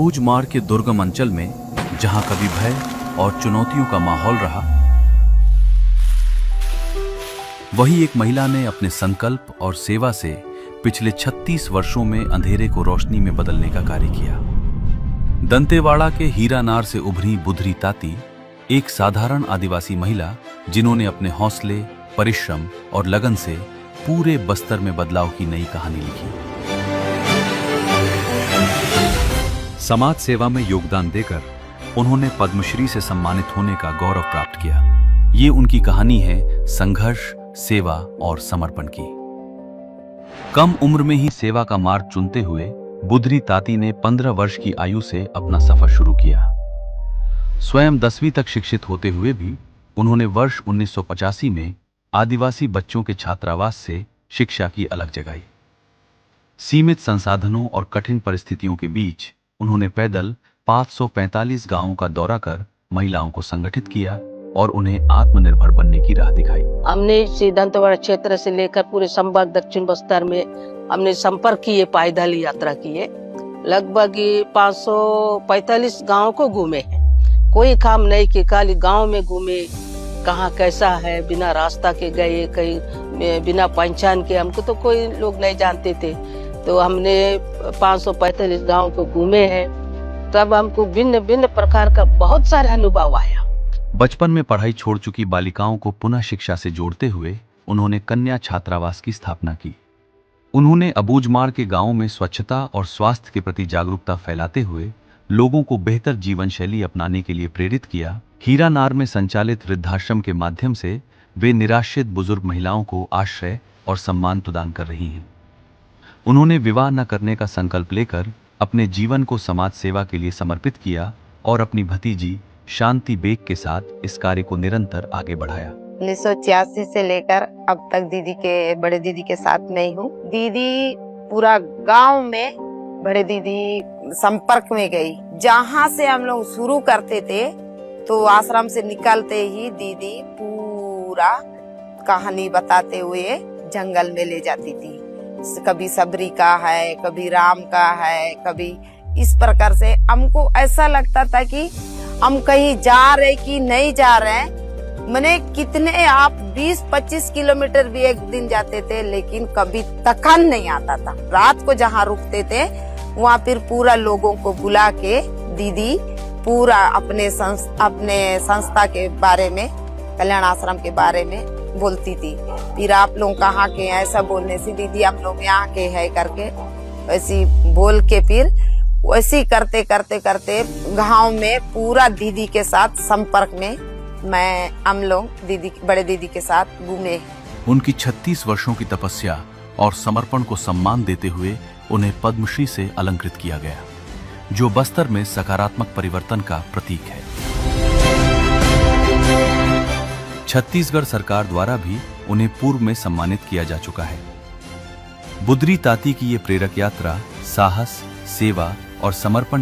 अबूझमाड़ के दुर्गम अंचल में, जहां कभी भय और चुनौतियों का माहौल रहा, वही एक महिला ने अपने संकल्प और सेवा से पिछले 36 वर्षों में अंधेरे को रोशनी में बदलने का कार्य किया। दंतेवाड़ा के हीरानार से उभरी बुधरी ताती एक साधारण आदिवासी महिला, जिन्होंने अपने हौसले, परिश्रम और लगन से पूरे बस्तर में बदलाव की नई कहानी लिखी। समाज सेवा में योगदान देकर उन्होंने पद्मश्री से सम्मानित होने का गौरव प्राप्त किया। ये उनकी कहानी है संघर्ष, सेवा और समर्पण की। कम उम्र में ही सेवा का मार्ग चुनते हुए बुधरी ताती ने 15 वर्ष की आयु से अपना सफर शुरू किया। स्वयं 10वीं तक शिक्षित होते हुए भी उन्होंने वर्ष 1985 में आदिवासी बच्चों के छात्रावास से शिक्षा की अलग जगाई। सीमित संसाधनों और कठिन परिस्थितियों के बीच उन्होंने पैदल 545 गांवों का दौरा कर महिलाओं को संगठित किया और उन्हें आत्मनिर्भर बनने की राह दिखाई। हमने इसी दंतेवाड़ा क्षेत्र से लेकर पूरे संभाग दक्षिण बस्तर में हमने संपर्क किए, पायदल यात्रा किए। लगभग 545 गांव को घूमे हैं। कोई काम नहीं कि खाली गांव में घूमे, कहाँ कैसा है, बिना रास्ता के गए, कहीं बिना पहचान के। हमको तो कोई लोग नहीं जानते थे, तो हमने 545 गांव को घूमे हैं। तब हमको भिन्न भिन्न प्रकार का बहुत सारा अनुभव आया। बचपन में पढ़ाई छोड़ चुकी बालिकाओं को पुनः शिक्षा से जोड़ते हुए उन्होंने कन्या छात्रावास की स्थापना की। उन्होंने अबूझमाड़ के गांवों में स्वच्छता और स्वास्थ्य के प्रति जागरूकता फैलाते हुए लोगों को बेहतर जीवन शैली अपनाने के लिए प्रेरित किया। हीरानार में संचालित वृद्धाश्रम के माध्यम से वे निराश्रित बुजुर्ग महिलाओं को आश्रय और सम्मान प्रदान कर रही हैं। उन्होंने विवाह न करने का संकल्प लेकर अपने जीवन को समाज सेवा के लिए समर्पित किया और अपनी भतीजी शांति बेग के साथ इस कार्य को निरंतर आगे बढ़ाया। 1986 से लेकर अब तक बड़े दीदी के साथ में ही हूँ। दीदी पूरा गांव में बड़े दीदी संपर्क में गई। जहाँ से हम लोग शुरू करते थे तो आश्रम से निकलते ही दीदी पूरा कहानी बताते हुए जंगल में ले जाती थी। कभी सबरी का है, कभी राम का है, कभी इस प्रकार से हमको ऐसा लगता था कि हम कहीं जा रहे कि नहीं जा रहे हैं। मैंने कितने आप 20-25 किलोमीटर भी एक दिन जाते थे, लेकिन कभी थकान नहीं आता था। रात को जहाँ रुकते थे वहाँ फिर पूरा लोगों को बुला के दीदी पूरा अपने संस्था के बारे में, कल्याण आश्रम के बारे में बोलती थी। फिर आप लोग कहाँ के हैं ऐसा बोलने से दीदी हम लोग यहाँ के हैं करके वैसी बोल के फिर वैसे करते करते करते गांव में पूरा दीदी के साथ संपर्क में हम लोग बड़े दीदी के साथ घूमे। उनकी 36 वर्षों की तपस्या और समर्पण को सम्मान देते हुए उन्हें पद्मश्री से अलंकृत किया गया, जो बस्तर में सकारात्मक परिवर्तन का प्रतीक है। छत्तीसगढ़ सरकार द्वारा भी उन्हें पूर्व में सम्मानित किया जा चुका है। बुधरी ताती की ये प्रेरक यात्रा साहस, सेवा और समर्पण